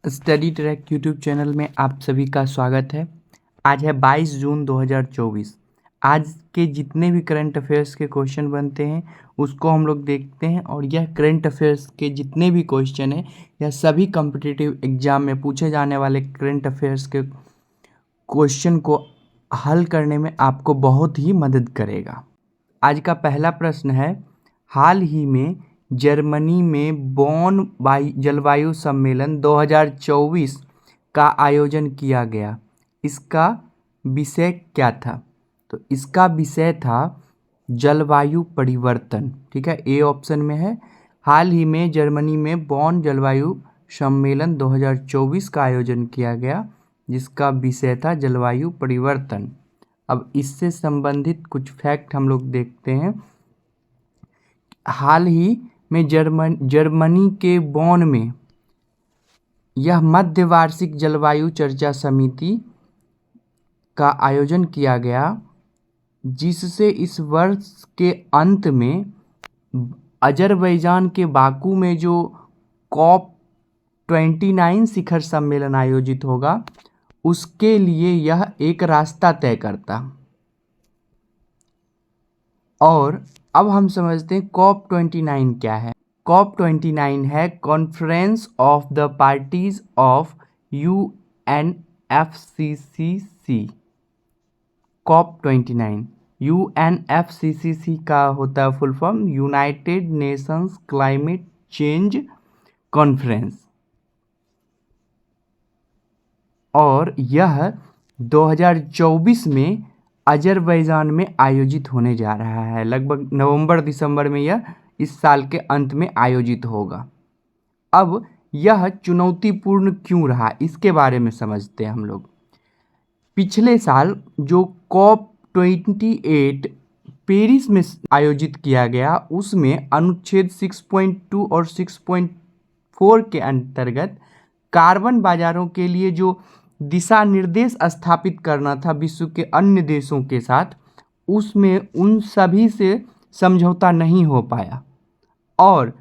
Study track YouTube channel में आप सभी का स्वागत है। आज है 22 जून 2024। आज के जितने भी करंट अफेयर्स के क्वेश्चन बनते हैं उसको हम लोग देखते हैं, और यह करंट अफेयर्स के जितने भी क्वेश्चन हैं यह सभी कॉम्पिटिटिव एग्जाम में पूछे जाने वाले करंट अफेयर्स के क्वेश्चन को हल करने में आपको बहुत ही मदद करेगा। आज का पहला प्रश्न है, हाल ही में जर्मनी में बॉन जलवायु सम्मेलन 2024 का आयोजन किया गया। इसका विषय क्या था? तो इसका विषय था जलवायु परिवर्तन। ठीक है, ए ऑप्शन में है। हाल ही में जर्मनी में बॉन जलवायु सम्मेलन 2024 का आयोजन किया गया, जिसका विषय था जलवायु परिवर्तन। अब इससे संबंधित कुछ फैक्ट हम लोग देखते हैं। हाल ही में जर्मनी के बॉन में यह मध्य वार्षिक जलवायु चर्चा समिति का आयोजन किया गया, जिससे इस वर्ष के अंत में अजरबैजान के बाकू में जो COP29 शिखर सम्मेलन आयोजित होगा उसके लिए यह एक रास्ता तय करता। और अब हम समझते हैं COP29 क्या है। COP29 है conference of the parties of UNFCCC। COP29 UNFCCC का होता है full form United Nations climate change conference, और यह 2024 में अजरबैजान में आयोजित होने जा रहा है। लगभग नवंबर दिसंबर में यह इस साल के अंत में आयोजित होगा। अब यह चुनौतीपूर्ण क्यों रहा, इसके बारे में समझते हैं हम लोग। पिछले साल जो COP28 पेरिस में आयोजित किया गया, उसमें अनुच्छेद 6.2 और 6.4 के अंतर्गत कार्बन बाजारों के लिए जो दिशा निर्देश स्थापित करना था विश्व के अन्य देशों के साथ, उसमें उन सभी से समझौता नहीं हो पाया। और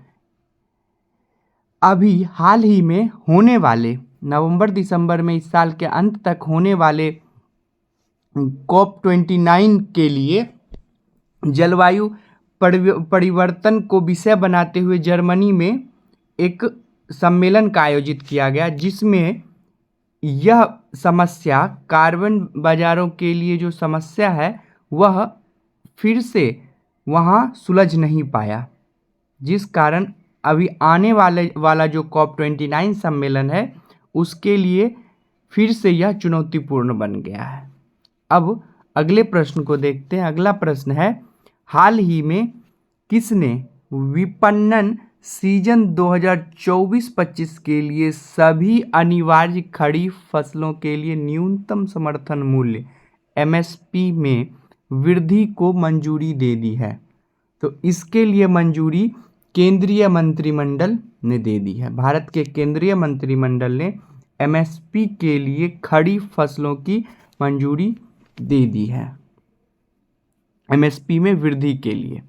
अभी हाल ही में होने वाले नवंबर दिसंबर में इस साल के अंत तक होने वाले COP29 के लिए जलवायु परिवर्तन को विषय बनाते हुए जर्मनी में एक सम्मेलन का आयोजित किया गया, जिसमें यह समस्या कार्बन बाजारों के लिए जो समस्या है वह फिर से वहाँ सुलझ नहीं पाया, जिस कारण अभी आने वाला जो COP29 सम्मेलन है उसके लिए फिर से यह चुनौतीपूर्ण बन गया है। अब अगले प्रश्न को देखते हैं। अगला प्रश्न है, हाल ही में किसने विपणन सीजन 2024-25 के लिए सभी अनिवार्य खड़ी फसलों के लिए न्यूनतम समर्थन मूल्य MSP में वृद्धि को मंजूरी दे दी है? तो इसके लिए मंजूरी केंद्रीय मंत्रिमंडल ने दे दी है। भारत के केंद्रीय मंत्रिमंडल ने MSP के लिए खड़ी फसलों की मंजूरी दे दी है, MSP में वृद्धि के लिए।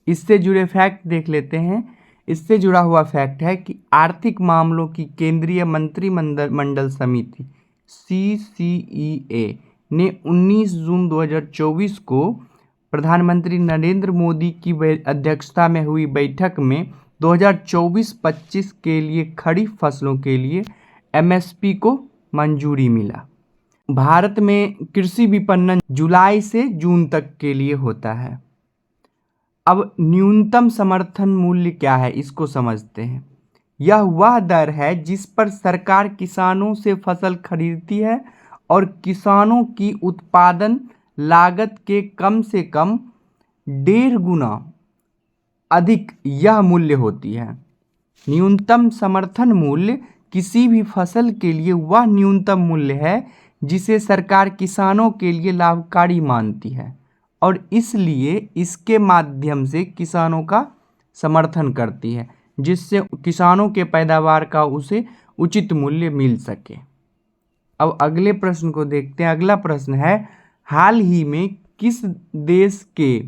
इससे जुड़े फैक्ट देख लेते हैं। इससे जुड़ा हुआ फैक्ट है कि आर्थिक मामलों की केंद्रीय मंत्रिमंडल समिति CCEA ने 19 जून 2024 को प्रधानमंत्री नरेंद्र मोदी की अध्यक्षता में हुई बैठक में 2024-25 के लिए खड़ी फसलों के लिए MSP को मंजूरी मिला। भारत में कृषि विपणन जुलाई से जून तक के लिए होता है। अब न्यूनतम समर्थन मूल्य क्या है, इसको समझते हैं। यह वह दर है जिस पर सरकार किसानों से फसल खरीदती है और किसानों की उत्पादन लागत के कम से कम 1.5 गुना अधिक यह मूल्य होती है। न्यूनतम समर्थन मूल्य किसी भी फसल के लिए वह न्यूनतम मूल्य है जिसे सरकार किसानों के लिए लाभकारी मानती है, और इसलिए इसके माध्यम से किसानों का समर्थन करती है, जिससे किसानों के पैदावार का उसे उचित मूल्य मिल सके। अब अगले प्रश्न को देखते हैं। अगला प्रश्न है, हाल ही में किस देश के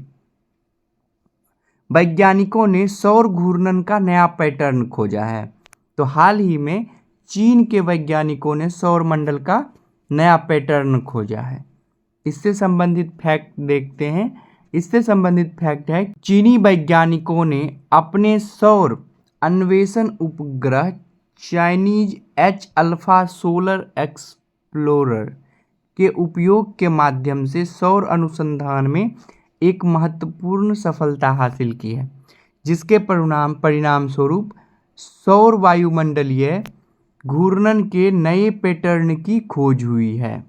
वैज्ञानिकों ने सौर घूर्णन का नया पैटर्न खोजा है? तो हाल ही में चीन के वैज्ञानिकों ने सौर मंडल का नया पैटर्न खोजा है। इससे संबंधित फैक्ट देखते हैं। इससे संबंधित फैक्ट है, चीनी वैज्ञानिकों ने अपने सौर अन्वेषण उपग्रह Chinese H alpha solar explorer के उपयोग के माध्यम से सौर अनुसंधान में एक महत्वपूर्ण सफलता हासिल की है, जिसके परिणाम स्वरूप सौर वायुमंडलीय घूर्णन के नए पैटर्न की खोज हुई है।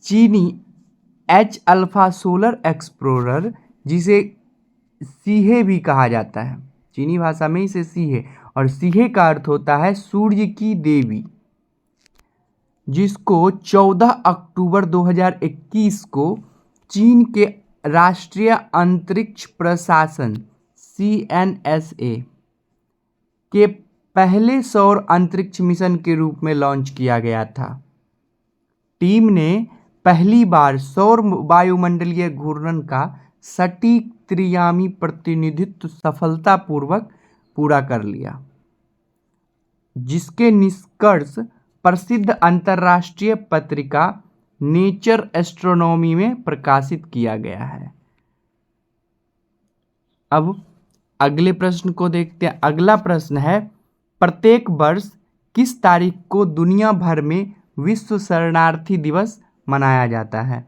चीनी H अल्फा सोलर एक्सप्लोरर, जिसे सीहे भी कहा जाता है, चीनी भाषा में इसे सीहे, और सीहे का अर्थ होता है सूर्य की देवी, जिसको 14 अक्टूबर 2021 को चीन के राष्ट्रीय अंतरिक्ष प्रशासन CNSA के पहले सौर अंतरिक्ष मिशन के रूप में लॉन्च किया गया था। टीम ने पहली बार सौर वायुमंडलीय घूर्णन का सटीक त्रियामी प्रतिनिधित्व सफलतापूर्वक पूरा कर लिया, जिसके निष्कर्ष प्रसिद्ध अंतर्राष्ट्रीय पत्रिका नेचर एस्ट्रोनॉमी में प्रकाशित किया गया है। अब अगले प्रश्न को देखते हैं। अगला प्रश्न है, प्रत्येक वर्ष किस तारीख को दुनिया भर में विश्व शरणार्थी दिवस मनाया जाता है?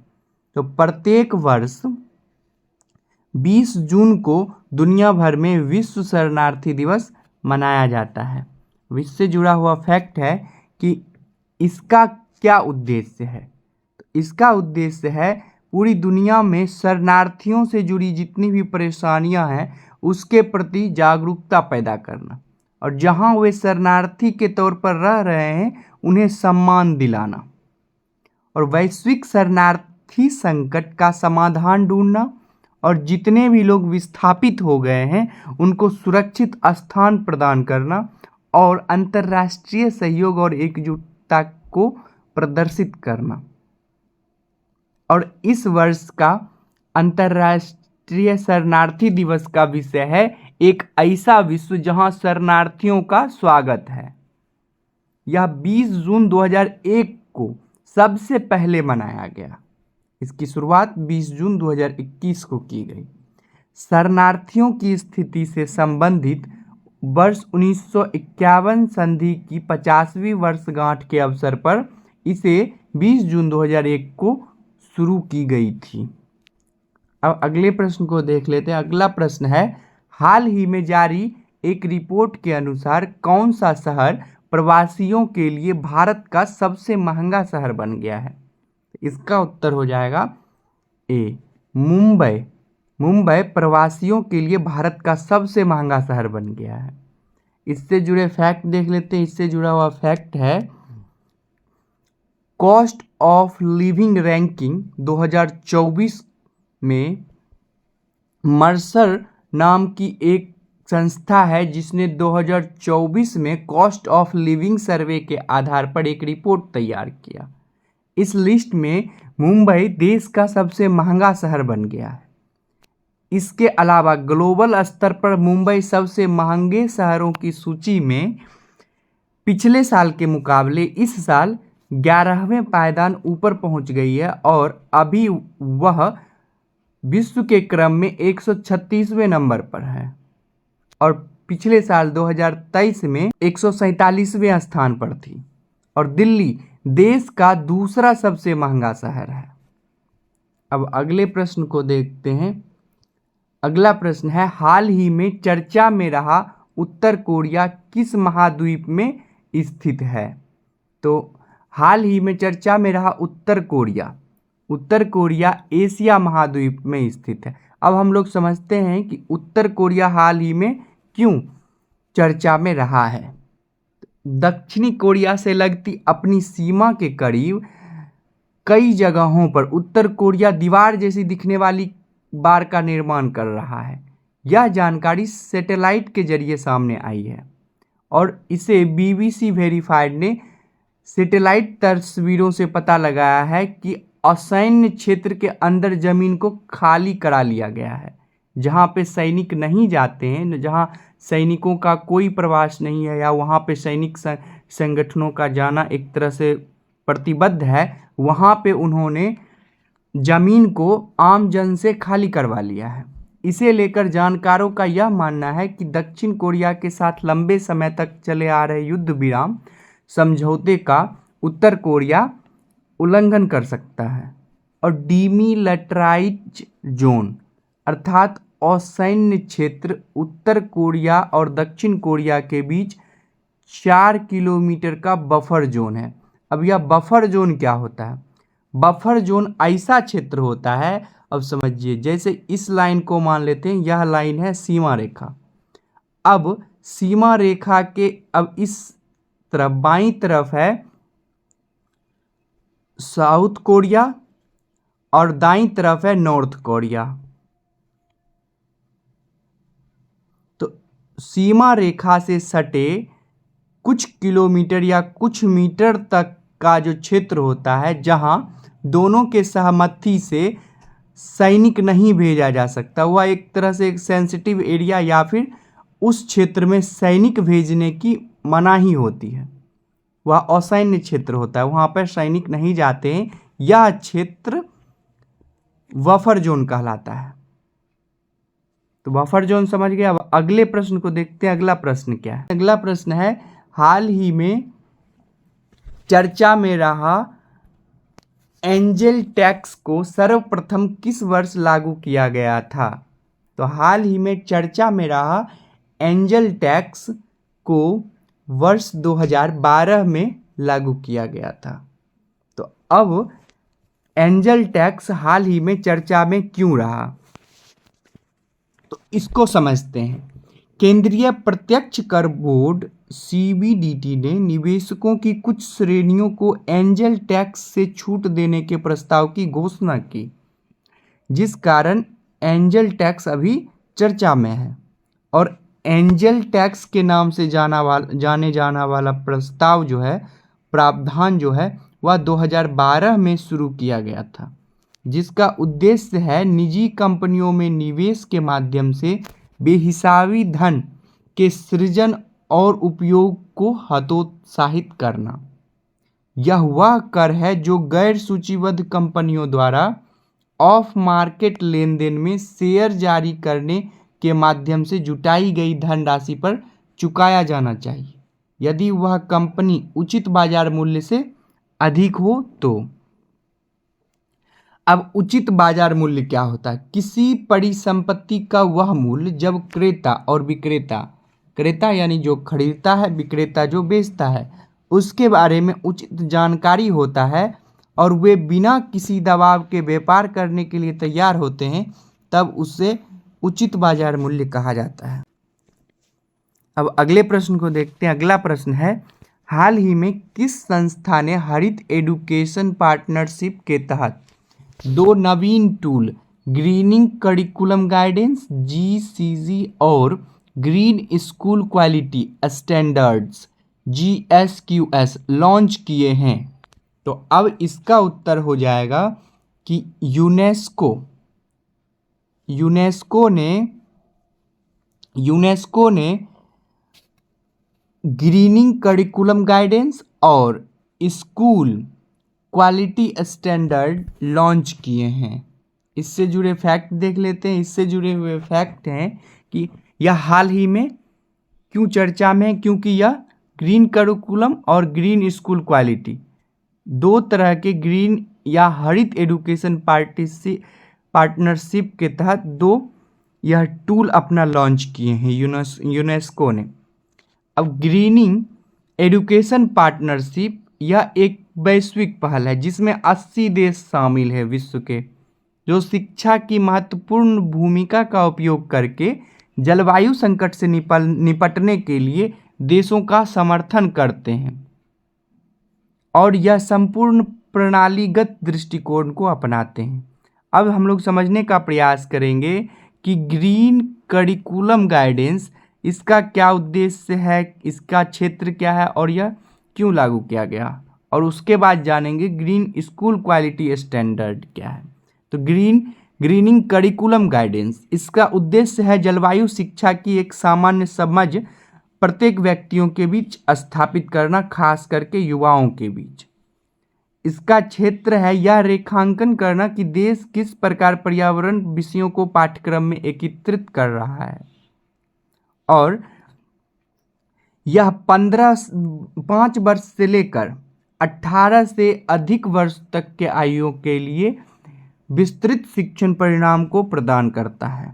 तो प्रत्येक वर्ष 20 जून को दुनिया भर में विश्व शरणार्थी दिवस मनाया जाता है। इससे जुड़ा हुआ फैक्ट है कि इसका क्या उद्देश्य है। तो इसका उद्देश्य है पूरी दुनिया में शरणार्थियों से जुड़ी जितनी भी परेशानियां हैं उसके प्रति जागरूकता पैदा करना, और जहां वे शरणार्थी के तौर पर रह रहे हैं उन्हें सम्मान दिलाना, और वैश्विक शरणार्थी संकट का समाधान ढूंढना, और जितने भी लोग विस्थापित हो गए हैं उनको सुरक्षित स्थान प्रदान करना, और अंतर्राष्ट्रीय सहयोग और एकजुटता को प्रदर्शित करना। और इस वर्ष का अंतर्राष्ट्रीय शरणार्थी दिवस का विषय है एक ऐसा विश्व जहां शरणार्थियों का स्वागत है। यह 20 जून 2001 को सबसे पहले मनाया गया। इसकी शुरुआत 20 जून 2021 को की गई। शरणार्थियों की स्थिति से संबंधित वर्ष 1951 संधि की 50वीं वर्षगांठ के अवसर पर इसे 20 जून 2001 को शुरू की गई थी। अब अगले प्रश्न को देख लेते हैं। अगला प्रश्न है, हाल ही में जारी एक रिपोर्ट के अनुसार कौन सा शहर प्रवासियों के लिए भारत का सबसे महंगा शहर बन गया है? इसका उत्तर हो जाएगा ए, मुंबई। मुंबई प्रवासियों के लिए भारत का सबसे महंगा शहर बन गया है। इससे जुड़े फैक्ट देख लेते हैं। इससे जुड़ा हुआ फैक्ट है, कॉस्ट ऑफ लिविंग रैंकिंग 2024 में मर्सर नाम की एक संस्था है जिसने 2024 में कॉस्ट ऑफ लिविंग सर्वे के आधार पर एक रिपोर्ट तैयार किया। इस लिस्ट में मुंबई देश का सबसे महंगा शहर बन गया है। इसके अलावा ग्लोबल स्तर पर मुंबई सबसे महंगे शहरों की सूची में पिछले साल के मुकाबले इस साल 11वें पायदान ऊपर पहुंच गई है, और अभी वह विश्व के क्रम में 136वें नंबर पर है, और पिछले साल 2023 में 147वें स्थान पर थी। और दिल्ली देश का दूसरा सबसे महंगा शहर है। अब अगले प्रश्न को देखते हैं। अगला प्रश्न है, हाल ही में चर्चा में रहा उत्तर कोरिया किस महाद्वीप में स्थित है? तो हाल ही में चर्चा में रहा उत्तर कोरिया एशिया महाद्वीप में स्थित है। अब हम लोग समझते हैं कि उत्तर कोरिया हाल ही में क्यों चर्चा में रहा है। दक्षिणी कोरिया से लगती अपनी सीमा के करीब कई जगहों पर उत्तर कोरिया दीवार जैसी दिखने वाली बार का निर्माण कर रहा है। यह जानकारी सैटेलाइट के जरिए सामने आई है, और इसे BBC वेरीफाइड ने सैटेलाइट तस्वीरों से पता लगाया है कि असैन्य क्षेत्र के अंदर जमीन को खाली करा लिया गया है, जहाँ पे सैनिक नहीं जाते हैं, जहाँ सैनिकों का कोई प्रवास नहीं है, या वहाँ पे सैनिक संगठनों का जाना एक तरह से प्रतिबद्ध है, वहाँ पे उन्होंने जमीन को आम जन से खाली करवा लिया है। इसे लेकर जानकारों का यह मानना है कि दक्षिण कोरिया के साथ लंबे समय तक चले आ रहे युद्ध विराम समझौते का उत्तर कोरिया उल्लंघन कर सकता है और डीमिलिटराइज्ड जोन अर्थात असैन्य क्षेत्र उत्तर कोरिया और दक्षिण कोरिया के बीच 4 किलोमीटर का बफर जोन है। अब यह बफर जोन क्या होता है? बफर जोन ऐसा क्षेत्र होता है, अब समझिए, जैसे इस लाइन को मान लेते हैं, यह लाइन है सीमा रेखा। अब सीमा रेखा के अब इस तरफ बाईं तरफ है साउथ कोरिया और दाईं तरफ है नॉर्थ कोरिया। तो सीमा रेखा से सटे कुछ किलोमीटर या कुछ मीटर तक का जो क्षेत्र होता है, जहां दोनों के सहमति से सैनिक नहीं भेजा जा सकता, वह एक तरह से एक सेंसिटिव एरिया या फिर उस क्षेत्र में सैनिक भेजने की मनाही होती है, वह असैन्य क्षेत्र होता है, वहाँ पर सैनिक नहीं जाते हैं। यह क्षेत्र बफर जोन कहलाता है। तो बफर जोन समझ गए। अब अगले प्रश्न को देखते हैं। अगला प्रश्न क्या है? अगला प्रश्न है, हाल ही में चर्चा में रहा एंजल टैक्स को सर्वप्रथम किस वर्ष लागू किया गया था? तो हाल ही में चर्चा में रहा एंजल टैक्स को वर्ष 2012 में लागू किया गया था। तो अब एंजल टैक्स हाल ही में चर्चा में क्यों रहा, तो इसको समझते हैं। केंद्रीय प्रत्यक्ष कर बोर्ड सीबीडीटी ने निवेशकों की कुछ श्रेणियों को एंजल टैक्स से छूट देने के प्रस्ताव की घोषणा की, जिस कारण एंजल टैक्स अभी चर्चा में है। और एंजल टैक्स के नाम से जाने जाना वाला प्रस्ताव जो है, प्रावधान जो है, वह 2012 में शुरू किया गया था, जिसका उद्देश्य है निजी कंपनियों में निवेश के माध्यम से बेहिसाबी धन के सृजन और उपयोग को हतोत्साहित करना। यह वह कर है जो गैर सूचीबद्ध कंपनियों द्वारा ऑफ मार्केट लेन देन में शेयर जारी करने के माध्यम से जुटाई गई धनराशि पर चुकाया जाना चाहिए, यदि वह कंपनी उचित बाजार मूल्य से अधिक हो तो। अब उचित बाजार मूल्य क्या होता है? किसी परिसंपत्ति का वह मूल्य जब क्रेता और विक्रेता, क्रेता यानी जो खरीदता है, विक्रेता जो बेचता है, उसके बारे में उचित जानकारी होता है और वे बिना किसी दबाव के व्यापार करने के लिए तैयार होते हैं, तब उसे उचित बाजार मूल्य कहा जाता है। अब अगले प्रश्न को देखते हैं। अगला प्रश्न है, हाल ही में किस संस्था ने हरित एजुकेशन पार्टनरशिप के तहत 2 नवीन tool greening curriculum guidance GCG और green school quality standards GSQS launch किए हैं? तो अब इसका उत्तर हो जाएगा कि यूनेस्को ने ग्रीनिंग करिकुलम गाइडेंस और स्कूल क्वालिटी स्टैंडर्ड लॉन्च किए हैं। इससे जुड़े फैक्ट देख लेते हैं। इससे जुड़े हुए फैक्ट हैं कि यह हाल ही में क्यों चर्चा में है, क्योंकि यह ग्रीन करिकुलम और ग्रीन स्कूल क्वालिटी, 2 तरह के ग्रीन या हरित एजुकेशन पार्टनरशिप के तहत 2 यह टूल अपना लॉन्च किए हैं यूनेस्को ने। अब ग्रीनिंग एजुकेशन पार्टनरशिप यह एक वैश्विक पहल है जिसमें 80 देश शामिल है विश्व के, जो शिक्षा की महत्वपूर्ण भूमिका का उपयोग करके जलवायु संकट से निपटने के लिए देशों का समर्थन करते हैं और यह संपूर्ण प्रणालीगत दृष्टिकोण को अपनाते हैं। अब हम लोग समझने का प्रयास करेंगे कि ग्रीन करिकुलम गाइडेंस, इसका क्या उद्देश्य है, इसका क्षेत्र क्या है और यह क्यों लागू किया गया, और उसके बाद जानेंगे ग्रीन स्कूल क्वालिटी स्टैंडर्ड क्या है। तो ग्रीन ग्रीनिंग करिकुलम गाइडेंस, इसका उद्देश्य है जलवायु शिक्षा की एक सामान्य समझ प्रत्येक व्यक्तियों के बीच स्थापित करना, खास करके युवाओं के बीच। इसका क्षेत्र है यह रेखांकन करना कि देश किस प्रकार पर्यावरण विषयों को पाठ्यक्रम में एकीकृत कर रहा है, और यह 5 वर्ष से लेकर 18 से अधिक वर्ष तक के आयु के लिए विस्तृत शिक्षण परिणाम को प्रदान करता है।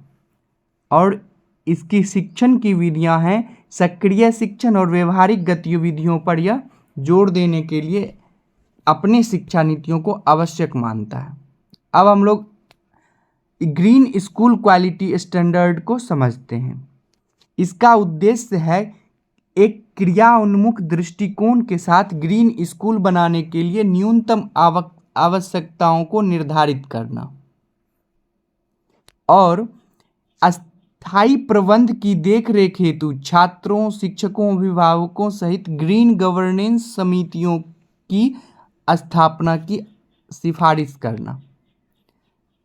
और इसकी शिक्षण की विधियां हैं सक्रिय शिक्षण और व्यवहारिक गतिविधियों पर यह जोर देने के लिए अपनी शिक्षा नीतियों को आवश्यक मानता है। अब हम लोग ग्रीन स्कूल क्वालिटी स्टैंडर्ड को समझते हैं। इसका उद्देश्य है एक क्रिया उन्मुख दृष्टिकोण के साथ ग्रीन स्कूल बनाने के लिए न्यूनतम आवश्यकताओं को निर्धारित करना और स्थायी प्रबंध की देखरेख हेतु छात्रों, शिक्षकों, अभिभावकों सहित ग्रीन गवर्नेंस समितियों की स्थापना की सिफारिश करना।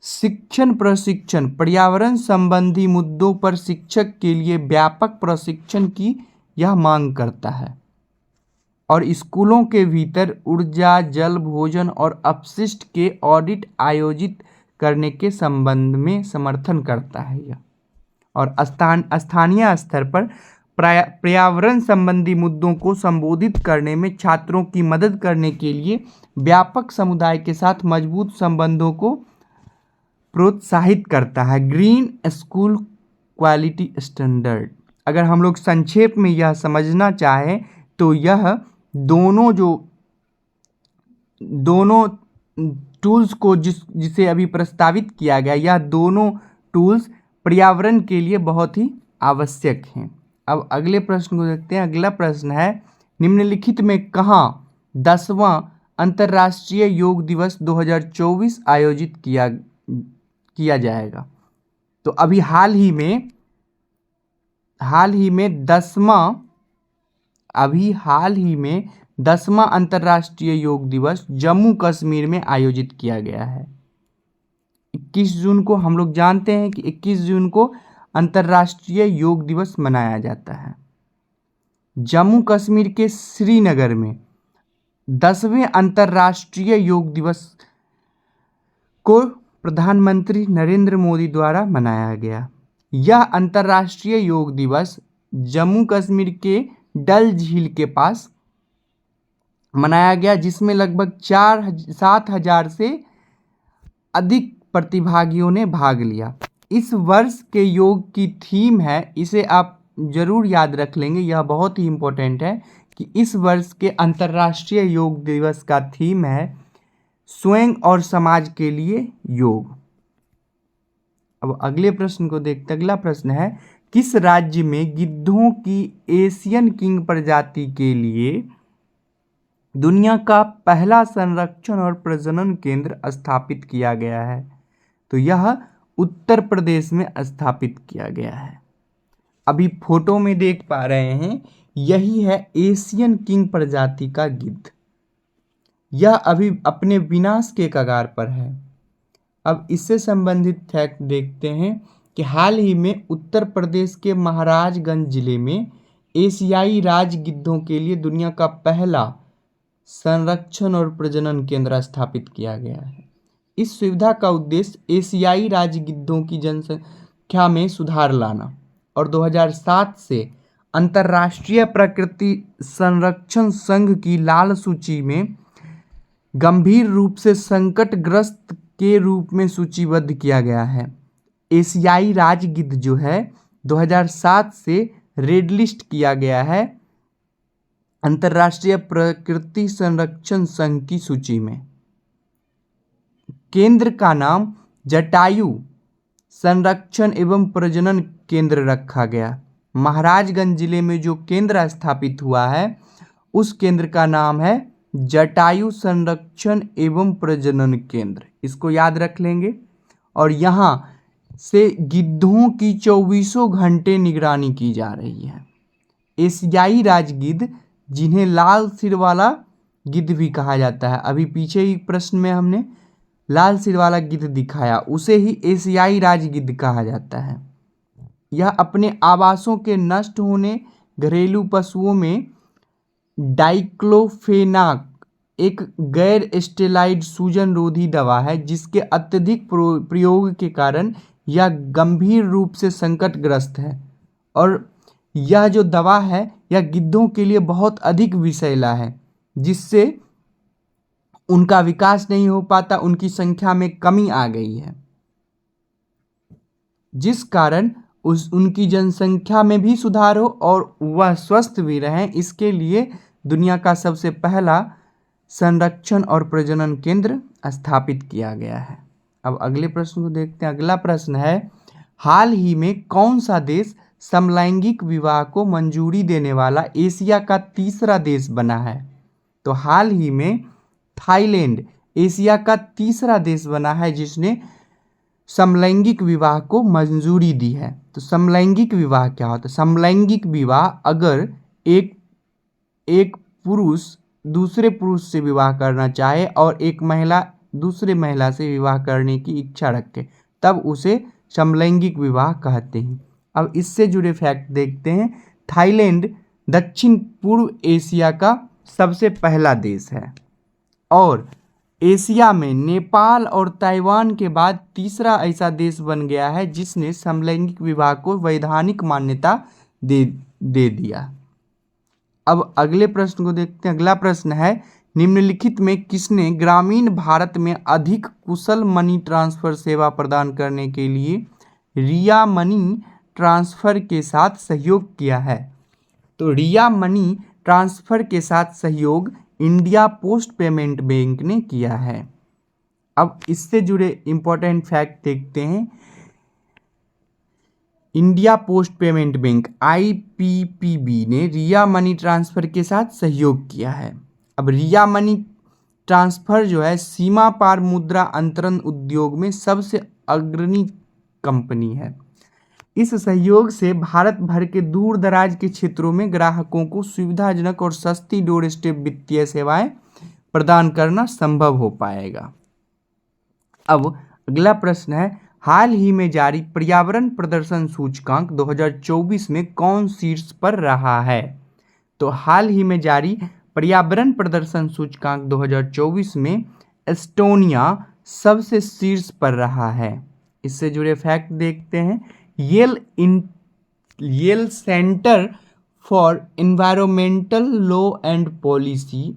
शिक्षण प्रशिक्षण, पर्यावरण संबंधी मुद्दों पर शिक्षक के लिए व्यापक प्रशिक्षण की यह मांग करता है और स्कूलों के भीतर ऊर्जा, जल, भोजन और अपशिष्ट के ऑडिट आयोजित करने के संबंध में समर्थन करता है यह। और स्थानीय स्तर पर पर्यावरण संबंधी मुद्दों को संबोधित करने में छात्रों की मदद करने के लिए व्यापक समुदाय के साथ मजबूत संबंधों को प्रोत्साहित करता है। ग्रीन स्कूल क्वालिटी स्टैंडर्ड, अगर हम लोग संक्षेप में यह समझना चाहें तो यह दोनों टूल्स को जिसे अभी प्रस्तावित किया गया, यह दोनों टूल्स पर्यावरण के लिए बहुत ही आवश्यक हैं। अब अगले प्रश्न को देखते हैं। अगला प्रश्न है, निम्नलिखित में कहाँ 10वां अंतर्राष्ट्रीय योग दिवस 2024 आयोजित किया जाएगा? तो अभी हाल ही में 10वां अंतर्राष्ट्रीय योग दिवस जम्मू कश्मीर में आयोजित किया गया है। 21 जून को हम लोग जानते हैं कि 21 जून को अंतर्राष्ट्रीय योग दिवस मनाया जाता है। जम्मू कश्मीर के श्रीनगर में 10वें अंतर्राष्ट्रीय योग दिवस को प्रधानमंत्री नरेंद्र मोदी द्वारा मनाया गया। यह अंतर्राष्ट्रीय योग दिवस जम्मू कश्मीर के डल झील के पास मनाया गया, जिसमें लगभग 7,000 से अधिक प्रतिभागियों ने भाग लिया। इस वर्ष के योग की थीम है, इसे आप जरूर याद रख लेंगे, यह बहुत ही इम्पोर्टेंट है कि इस वर्ष के अंतर्राष्ट्रीय योग दिवस का थीम है स्वयं और समाज के लिए योग। अब अगले प्रश्न को देखते हैं। अगला प्रश्न है, किस राज्य में गिद्धों की एशियन किंग प्रजाति के लिए दुनिया का पहला संरक्षण और प्रजनन केंद्र स्थापित किया गया है? तो यह उत्तर प्रदेश में स्थापित किया गया है। अभी फोटो में देख पा रहे हैं, यही है एशियन किंग प्रजाति का गिद्ध। यह अभी अपने विनाश के कगार पर है। अब इससे संबंधित फैक्ट देखते हैं कि हाल ही में उत्तर प्रदेश के महाराजगंज जिले में एशियाई राज गिद्धों के लिए दुनिया का पहला संरक्षण और प्रजनन केंद्र स्थापित किया गया है। इस सुविधा का उद्देश्य एशियाई राज गिद्धों की जनसंख्या में सुधार लाना और 2007 से अंतर्राष्ट्रीय प्रकृति संरक्षण संघ की लाल सूची में गंभीर रूप से संकटग्रस्त के रूप में सूचीबद्ध किया गया है। एशियाई राज गिद्ध जो है 2007 से रेड लिस्ट किया गया है अंतर्राष्ट्रीय प्रकृति संरक्षण संघ की सूची में। केंद्र का नाम जटायु संरक्षण एवं प्रजनन केंद्र रखा गया। महाराजगंज जिले में जो केंद्र स्थापित हुआ है उस केंद्र का नाम है जटायु संरक्षण एवं प्रजनन केंद्र, इसको याद रख लेंगे। और यहाँ से गिद्धों की 24 घंटे निगरानी की जा रही है। एशियाई राजगिद्ध, जिन्हें लाल सिर वाला गिद्ध भी कहा जाता है, अभी पीछे ही प्रश्न में हमने लाल सिर वाला गिद्ध दिखाया उसे ही एशियाई राजगिद्ध कहा जाता है। यह अपने आवासों के नष्ट होने, घरेलू पशुओं में डाइक्लोफेनाक एक गैर स्टेरॉइड सूजन रोधी दवा है जिसके अत्यधिक प्रयोग के कारण यह गंभीर रूप से संकटग्रस्त है और यह जो दवा है यह गिद्धों के लिए बहुत अधिक विषैला है जिससे उनका विकास नहीं हो पाता, उनकी संख्या में कमी आ गई है, जिस कारण उनकी जनसंख्या में भी सुधार हो और वह स्वस्थ भी रहें। इसके लिए दुनिया का सबसे पहला संरक्षण और प्रजनन केंद्र स्थापित किया गया है। अब अगले प्रश्न को देखते हैं। अगला प्रश्न है, हाल ही में कौन सा देश समलैंगिक विवाह को मंजूरी देने वाला एशिया का तीसरा देश बना है? तो हाल ही में थाईलैंड एशिया का तीसरा देश बना है जिसने समलैंगिक विवाह को मंजूरी दी है। तो समलैंगिक विवाह क्या होता है? समलैंगिक विवाह अगर एक पुरुष दूसरे पुरुष से विवाह करना चाहे और एक महिला दूसरे महिला से विवाह करने की इच्छा रखे तब उसे समलैंगिक विवाह कहते हैं। अब इससे जुड़े फैक्ट देखते हैं। थाईलैंड दक्षिण पूर्व एशिया का सबसे पहला देश है और एशिया में नेपाल और ताइवान के बाद तीसरा ऐसा देश बन गया है जिसने समलैंगिक विवाह को वैधानिक मान्यता दे दिया। अब अगले प्रश्न को देखते हैं। अगला प्रश्न है, निम्नलिखित में किसने ग्रामीण भारत में अधिक कुशल मनी ट्रांसफर सेवा प्रदान करने के लिए रिया मनी ट्रांसफर के साथ सहयोग किया है? तो रिया मनी ट्रांसफर के साथ सहयोग इंडिया पोस्ट पेमेंट बैंक ने किया है। अब इससे जुड़े इंपॉर्टेंट फैक्ट देखते हैं। India post payment bank IPPB ने रिया मनी ट्रांसफर के साथ सहयोग किया है। अब रिया मनी ट्रांसफर जो है सीमा पार मुद्रा अंतरण उद्योग में सबसे अग्रणी कंपनी है। इस सहयोग से भारत भर के दूर दराज के क्षेत्रों में ग्राहकों को सुविधाजनक और सस्ती डोर स्टेप वित्तीय सेवाएं प्रदान करना संभव हो पाएगा। अब अगला प्रश्न है, हाल ही में जारी पर्यावरण प्रदर्शन सूचकांक 2024 में कौन शीर्ष पर रहा है? तो हाल ही में जारी पर्यावरण प्रदर्शन सूचकांक 2024 में एस्टोनिया सबसे शीर्ष पर रहा है। इससे जुड़े फैक्ट देखते हैं। Yale centre for environmental law and policy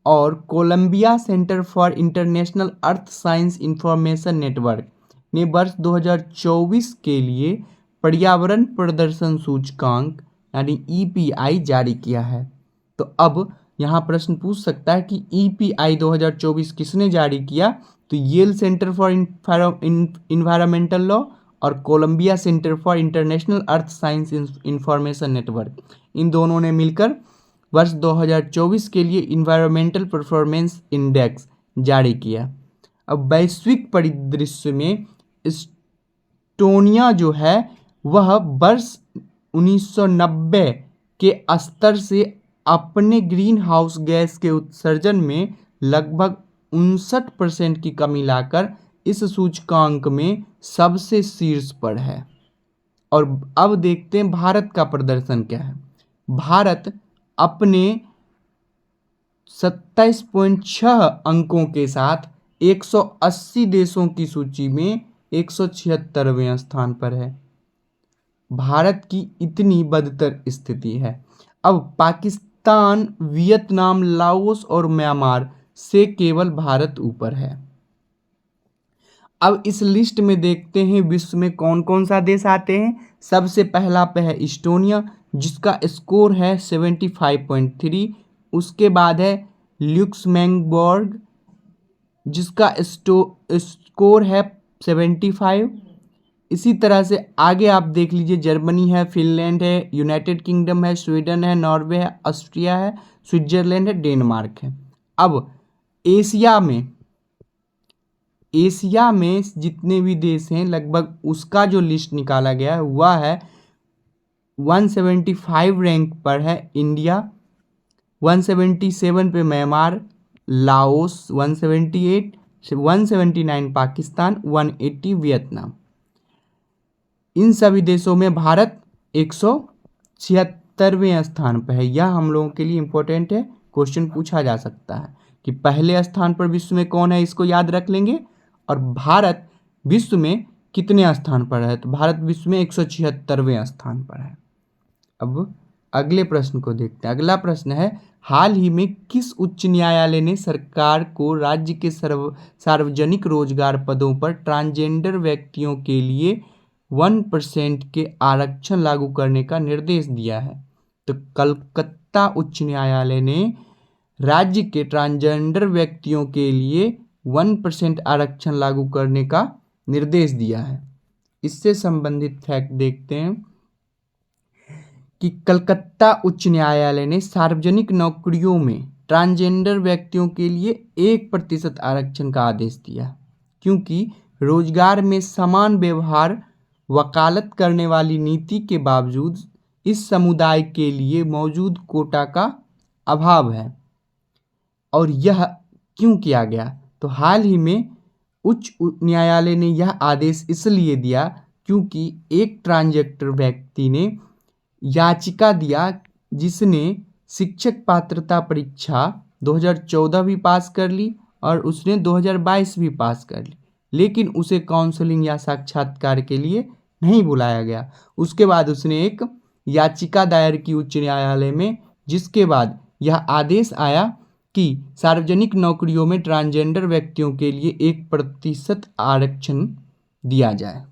और Columbia centre for international earth science information network ने वर्ष 2024 के लिए पर्यावरण प्रदर्शन सूचकांक यानी EPI जारी किया है। तो अब यहाँ प्रश्न पूछ सकता है कि EPI 2024 किसने जारी किया? तो Yale centre for environmental law और Columbia centre for international earth science information network, इन दोनों ने मिलकर वर्ष 2024 के लिए इन्वायरमेंटल परफॉर्मेंस इंडेक्स जारी किया। अब वैश्विक परिदृश्य में एस्टोनिया जो है वह वर्ष 1990 के स्तर से अपने ग्रीन हाउस गैस के उत्सर्जन में लगभग 59% की कमी लाकर इस सूचकांक में सबसे शीर्ष पर है। और अब देखते हैं भारत का प्रदर्शन क्या है। भारत अपने 27.6 अंकों के साथ 180 देशों की सूची में 176वें स्थान पर है। भारत की इतनी बदतर स्थिति है। अब पाकिस्तान, वियतनाम, लाओस और म्यांमार से केवल भारत ऊपर है। अब इस लिस्ट में देखते हैं विश्व में कौन कौन सा देश आते हैं। सबसे पहला पे है एस्टोनिया जिसका स्कोर है 75.3। उसके बाद है ल्यूक्सेमबर्ग जिसका स्कोर है 75। इसी तरह से आगे आप देख लीजिए, जर्मनी है, फिनलैंड है, यूनाइटेड किंगडम है, स्वीडन है, नॉर्वे है, ऑस्ट्रिया है, स्विट्जरलैंड है, डेनमार्क है। अब एशिया में जितने भी देश हैं लगभग उसका जो लिस्ट निकाला गया है वह है 175 रैंक पर है इंडिया, 177 पे म्यांमार, लाओस 178, 179 पाकिस्तान, 180 वियतनाम। इन सभी देशों में भारत 176वें स्थान पर है। यह हम लोगों के लिए इम्पोर्टेंट है, क्वेश्चन पूछा जा सकता है कि पहले स्थान पर विश्व में कौन है, इसको याद रख लेंगे। और भारत विश्व में कितने स्थान पर है, तो भारत विश्व में 176वें स्थान पर है। अब अगले प्रश्न को देखते हैं। अगला प्रश्न है, हाल ही में किस उच्च न्यायालय ने सरकार को राज्य के सार्वजनिक रोजगार पदों पर ट्रांसजेंडर व्यक्तियों के लिए 1% के आरक्षण लागू करने का निर्देश दिया है? तो कलकत्ता उच्च न्यायालय ने राज्य के ट्रांसजेंडर व्यक्तियों के लिए 1% आरक्षण लागू करने का निर्देश दिया है। इससे संबंधित फैक्ट देखते हैं कि कलकत्ता उच्च न्यायालय ने सार्वजनिक नौकरियों में ट्रांसजेंडर व्यक्तियों के लिए 1% आरक्षण का आदेश दिया, क्योंकि रोजगार में समान व्यवहार वकालत करने वाली नीति के बावजूद इस समुदाय के लिए मौजूद कोटा का अभाव है। और यह क्यों किया गया, तो हाल ही में उच्च न्यायालय ने यह आदेश इसलिए दिया क्योंकि एक ट्रांसजेंडर व्यक्ति ने याचिका दिया जिसने शिक्षक पात्रता परीक्षा 2014 भी पास कर ली और उसने 2022 भी पास कर ली, लेकिन उसे काउंसलिंग या साक्षात्कार के लिए नहीं बुलाया गया। उसके बाद उसने एक याचिका दायर की उच्च न्यायालय में, जिसके बाद यह आदेश आया कि सार्वजनिक नौकरियों में ट्रांसजेंडर व्यक्तियों के लिए 1% आरक्षण दिया जाए।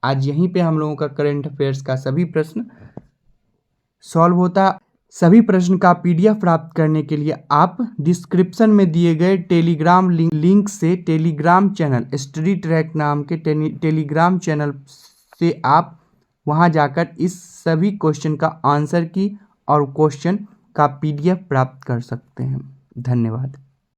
आज यहीं पे हम लोगों का करंट अफेयर्स का सभी प्रश्न सॉल्व होता। सभी प्रश्न का PDF प्राप्त करने के लिए आप डिस्क्रिप्शन में दिए गए टेलीग्राम लिंक से टेलीग्राम चैनल स्टडी ट्रैक नाम के टेलीग्राम चैनल से आप वहां जाकर इस सभी क्वेश्चन का आंसर की और क्वेश्चन का PDF प्राप्त कर सकते हैं। धन्यवाद।